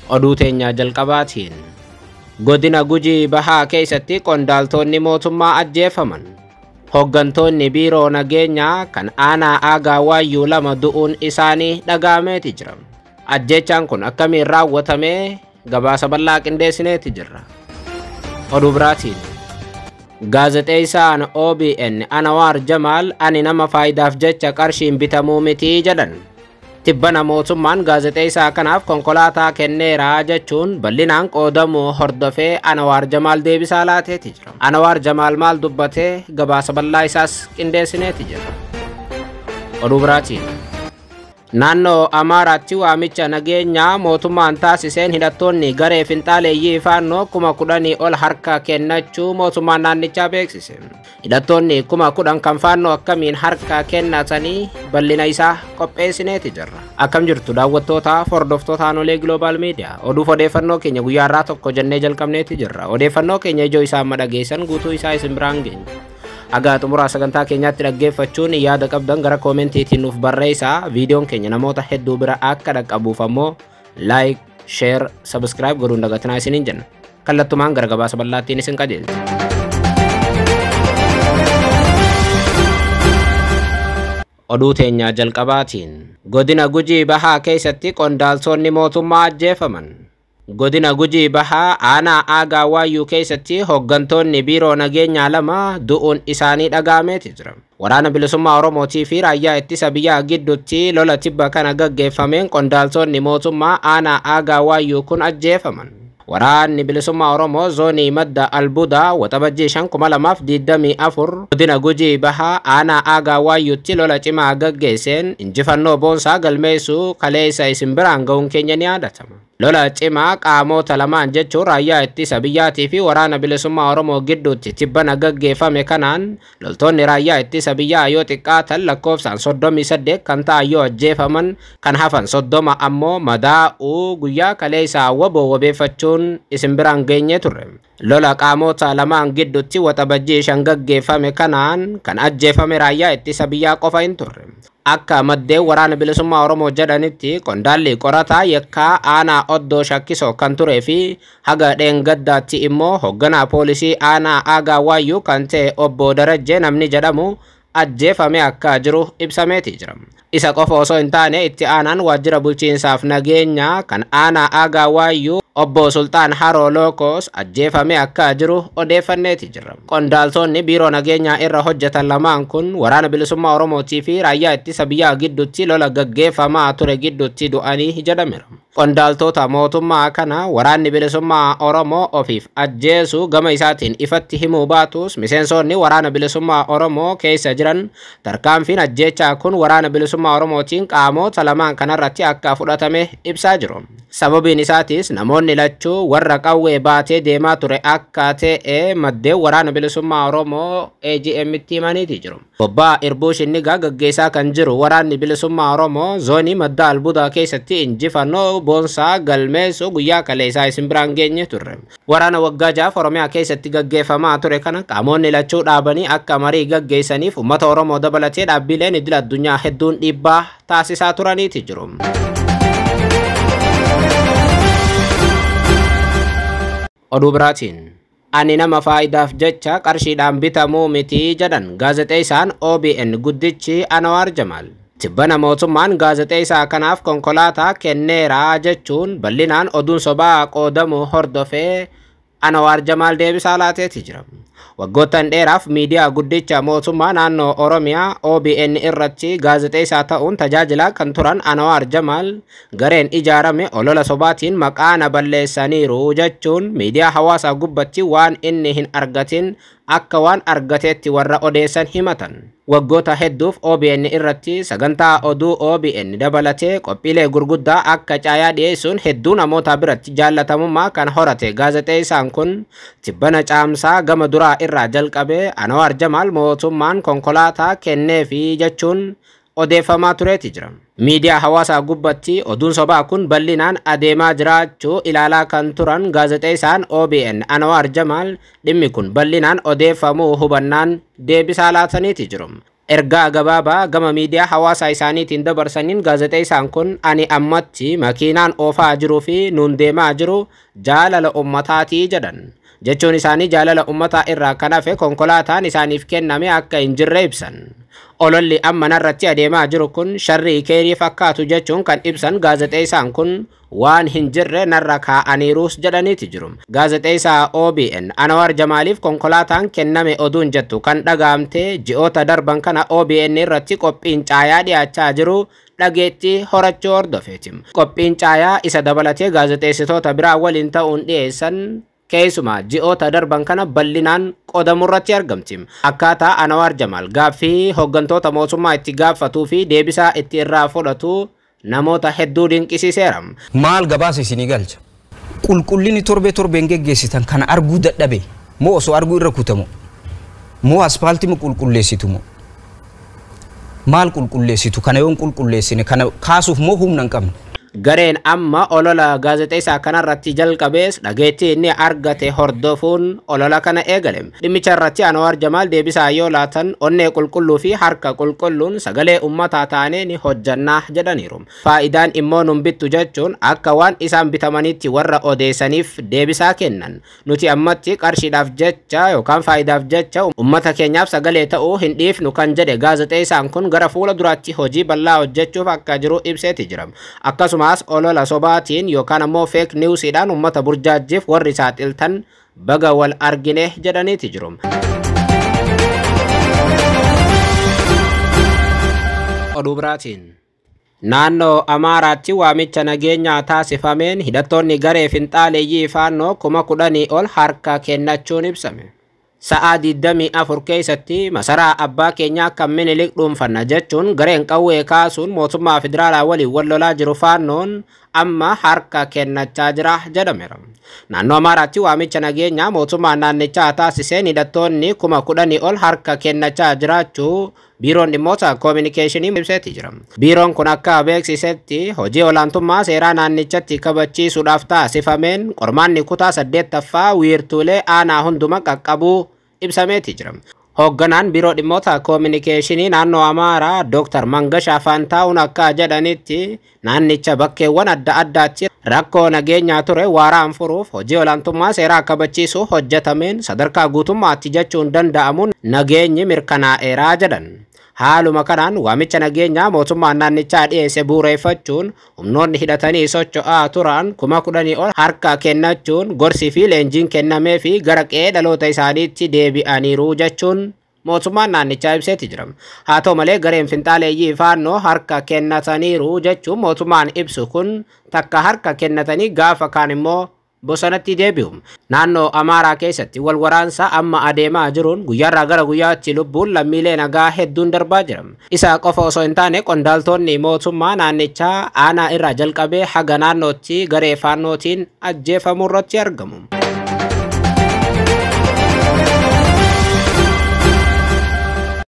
Oduu teenya jalqabaatiin godina Gujii Bahaa keessatti qondaaltonni mootummaa ajjeefaman. Hoggantoonni biiroo nageenyaa kan aanaa Aagaa Waayyuu lama du'uun isaanii dhagaameeti jira. Ajjechaan kun akkamiin raawwatame gabaasa bal'aa qindeessineeti jirra. Oduu biraatiin gaazexeessaan OBN Anwaar Jamaal ani nama faayidaaf jecha qarshiin bitamuu miti jedhan. Tibbana mootummaan gaazexeessaa kanaaf konkolaataa kenneera jechuun bal'inaan qoodamuu hordofee Anwaar Jamaal deebisaa laateeti jira. Anwaar Jamaal maal dubbatee gabaasa bal'aa isaas qindeessineeti jira. Oduu biraatiin naannoo Amaaraatti waamicha nageenyaa mootummaan taasiseen hidhattoonni garee finxaaleeyyii faannoo 10,000 ol harka kennachuu mootummaan naannichaa beeksise. Hidhattoonni 10,000 kan faannoo akkamiin harka kennatanii bal'ina isaa qopheessineeti jirra. Akkam jirtu daawwattoota hordoftoota Anolee Global Media. Oduuf odeeffannoo keenya guyyaarraa tokko jennee jalqabneeti jirra. Odeeffannoo keenya ijoo isaa amma dhageessan guutuu isaa isin biraan geenya. Aga xumuraa sagantaa keenyaatti dhaggeeffachuun yaada qabdan gara koomentiitiin nuuf barreessaa. Viidiyoon keenya namoota hedduu bira akka dhaqqabuuf ammoo like, share, subscribe godhuun dagatinaa isiniin jenna. Kallattumaan gara gabaasa bal'aattiin isin qajeelcha. Oduu teenya jalqabaatiin godina Gujii Bahaa keessatti qondaaltonni mootummaa ajjeefaman. Godina Gujii Bahaa aanaa Aagaa Waayyuu keessatti hoggantoonni biiroo nageenyaa lama du'uun isaanii dhagaameeti jira. Waraana bilisummaa Oromootii fi raayyaa ittisa biyyaa gidduutti lola tibba kana gaggeeffameen qondaaltonni mootummaa aanaa Aagaa Waayyuu kun ajjeefaman. Waraanni bilisummaa Oromoo zoonii madda Albuudaa waxabajjii 2024 godina Gujii Bahaa aanaa Aagaa Waayyuutti lola cimaa gaggeesseen injifannoo boonsaa galmeessuu kaleessa isin biraan ga'uun keenya ni yaadatama. Lola cimaa qaamota lamaan jechuun raayyaa ittisa biyyaatii fi waraana bilisummaa Oromoo gidduutti tibbana gaggeeffame kanaan loltoonni raayyaa ittisa biyyaa yoo xiqqaatan lakkoofsaan 38 kan ta'an yoo ajjeefaman kan hafan 30 ammoo madaa'uu guyyaa kaleessaa wabeeffachuun isin biraan geenye turre. Lola qaamota lamaan gidduutti waxabajjii 5 gaggeeffame kanaan kan ajjeefame raayyaa ittisa biyyaa qofa hin turre. Akka maddeen waraana bilisummaa Oromoo jedhanitti qondaalli qorataa yakkaa aanaa Oddoo Shakkisoo kan turee fi haga dheengaddaatti immoo hoogganaa poolisii aanaa Aagaa Waayyuu kan ta'e obbo Darajjee namni jedhamu ajjeefame akka jiru ibsameeti jira. Isa qofa osoo hin taane itti aanaan waajjira bulchiinsaaf nageenyaa kan aanaa Aagaa Waayyuu obbo Sultaan Haroo Lookos ajjeefame akka jiru odeeffanneeti jira. Qondaaltonni biiroo nageenyaa irra hojjetan lamaan kun waraana bilisummaa Oromootii fi raayyaa ittisa biyyaa gidduutti lola gaggeeffamaa ture gidduutti du'anii jedhameera. Qondaaltota mootummaa kana waraanni bilisummaa Oromoo ofiif ajjeesuu gama isaatiin ifatti himuu baatus miseensonni waraana bilisummaa Oromoo keessa jiran tarkaanfiin ajjechaa kun waraana bilisummaa Oromootiin qaamota lamaan kanarratti akka fudhatame ibsaa jiru. Sababiin isaatis namoonni lachuu warra qawwee baatee deemaa ture akka ta'e maddeen waraana bilisummaa Oromoo AGM'tti himaniiti jiru. Bobbaa Irbuu Shinnigaa gaggeessaa kan jiru waraanni bilisummaa Oromoo zoonii madda Albuudaa keessatti injifannoo boonsaa galmeessuu guyyaa kaleessaa isin biraan geenye turre. Waraana waggaa 6 Oromiyaa keessatti gaggeeffamaa ture kana qaamonni lachuu dhaabanii akka marii gaggeessaniif uummata Oromoo dabalatee dhaabbileen idil addunyaa hedduun dhiibbaa taasisaa turaniiti jiru. Oduu biraatiin ani nama faayidaaf jecha qarshiidhaan bitamuu miti jedhan gaazexeessaan OBN guddichi Anwaar Jamaal. Tibbana mootummaan gaazexeessaa kanaaf konkolaataa kenneera jechuun bal'inaan oduun sobaa qoodamuu hordofee Anwaar Jamaal deebisaa laateeti jira. Waggoottan dheeraaf miidiyaa guddicha mootummaa naannoo Oromiyaa OBN irratti gaazexeessaa ta'uun tajaajilaa kan turan Anwaar Jamaal gareen ijaarame olola sobaatiin maqaa na balleessaniiru jechuun miidiyaa hawaasaa gubbatti waan inni hin argatin akka waan argateetti warra odeessan himatan. Waggoota hedduuf OBN irratti sagantaa oduu OBN dabalatee qophiilee gurguddaa akka caayaa dhiyeessuun hedduu namoota biratti jaallatamummaa kan horate gaazexeessaan kun tibbana caamsaa gama duraa irraa jalqabee Anwaar Jamaal mootummaan konkolaataa kenneefi jechuun odeeffamaa tureeti jira. Miidiyaa hawaasaa gubbatti oduun sobaa kun bal'inaan adeemaa jiraachuu ilaalaa kan turan gaazexeessaan OBN Anwaar Jamaal dhimmi kun bal'inaan odeeffamuu hubannaan deebisaa laataniiti jiru. Ergaa gabaabaa gama miidiyaa hawaasaa isaaniitiin dabarsaniin gaazexeessaan kun ani ammatti makiinaan oofaa jiruu fi nuun deemaa jiru jaalala ummataatii jedhan. Jechuun isaanii jaalala ummataa irraa kan hafe konkolaataan isaaniif kenname akka hin jirre ibsan. Ololli amma narratti adeemaa jiru kun sharrii keerii fakkaatu jechuun kan ibsan gaazexeessaan kun waan hin jirre narra kaa'aniirus jedhaniiti jiru. Gaazexeessaa OBN Anwar Jamaaliif konkolaataan kenname oduun jettu kan dhagaamte ji'oota darban kana OBN irratti qophiin caayaa dhiyaachaa jiru dhageettii horachuu hordofeeti. Qophiin caayaa isa dabalatee gaazexeessitoota biraa waliin ta'uun dhiyeessan keessumaa ji'oota darban kana bal'inaan qodamurratti argamti. Akkaataa Anwar Jamaal gaaffii hooggantoota mootummaa itti gaafatuu fi deebisaa itti irraa fudhatu namoota hedduu dinqisiiseera. Maal gabaasa isinii galcha? Qulqullinni torbeen geggeessitan kana arguu dadhabe moo osoo arguu irra kutamu moo aspaaltii qulqulleessitu moo maal qulqulleessitu kana yoon qulqulleessine kana kaasuuf moo humna hin qabne? Gareen amma olola gaazexeessaa kanarratti jalqabees dhageettii inni argate hordofuun olola kana eegale. Dhimmicha irratti Anwar Jamaal deebisaa yoo laatan onnee qulqulluu fi harka qulqulluun sagalee ummataa taanee ni hojjannaa jedhaniiru. Faayidaan immoo nun bittu jechuun akka waan isaan bitamanitti warra odeessaniif deebisaa kennan. Nuti ammatti qarshiidhaaf jecha yookaan faayidaaf jecha ummata keenyaaf sagalee ta'uu hin dhiifnu kan jedhe gaazexeessaan kun gara fuula duraatti hojii bal'aa hojjechuuf akka jiru ibseeti jira. Akkasumas olola sobaatiin yookaan ammoo feek niwusiidhaan ummata burjaajjiif warri saaxiltan baga wal argine jedhaniiti jiru. Oduu biraatiin naannoo Amaaraatti waamicha nageenyaa taasifameen hidhattoonni garee finxaaleeyyii faannoo 10,000 ol harka kennachuun ibsame. Sa'aa 24 keessatti masaraa abbaa keenyaa kan Minilik dhuunfanna jechuun gareen qawwee kaasuun mootummaa federaalaa waliin wal lolaa jiru faannoon amma harka kennachaa jira jedhameera. Naannoo Amaaraatti waamicha nageenyaa mootummaan naannichaa taasiseen hidhattoonni 10,000 ol harka kennachaa jiraachuu biiroon dhimmoota koominikeeshinii ibseeti jira. Biiroon kun akka beeksisetti hojii olaantummaa seeraa naannichatti kabachiisuudhaaf taasifameen qormaanni kutaa 8ffaa wiirtuulee aanaa hunduma qaqqabuu ibsameeti jira. Hoogganaan biiroo dhimmoota koominikeeshinii naannoo Amaaraa Dr. Mangashaa Faantaawun akka jedhanitti naannicha bakkeewwan adda addaatti rakkoo nageenyaa ture waaraan furuuf hojii olaantummaa seeraa kabachiisuu hojjetameen sadarkaa guutummaatti jechuun danda'amuun nageenyi mirkanaa'eeraa jedhan. Haaluma kanaan waamicha nageenyaa mootummaan naannichaa dhiyeesse bu'uureeffachuun humnoonni hidhatanii socho'aa turan 10,000 ol harka kennachuun gorsii fi leenjiin kennamee fi gara qe'ee dhaloota isaaniitti deebi'aniiru jechuun mootummaan naannichaa ibseeti jira. Haa ta'u malee gareen finxaaleeyyii faannoo harka kennataniiru jechuun mootummaan ibsu kun takka harka kennatanii gaafa kaan immoo bosonatti deebi'u. Naannoo Amaaraa keessatti wal waraansa amma adeemaa jiruun guyyaarraa gara guyyaatti lubbuun lammiilee nagaa hedduun darbaa jira. Isa qofa osoo hin taane qondaaltonni mootummaa naannichaa aanaa irraa jalqabee haga naannootti garee faannootiin ajjeefamuu irratti argamu.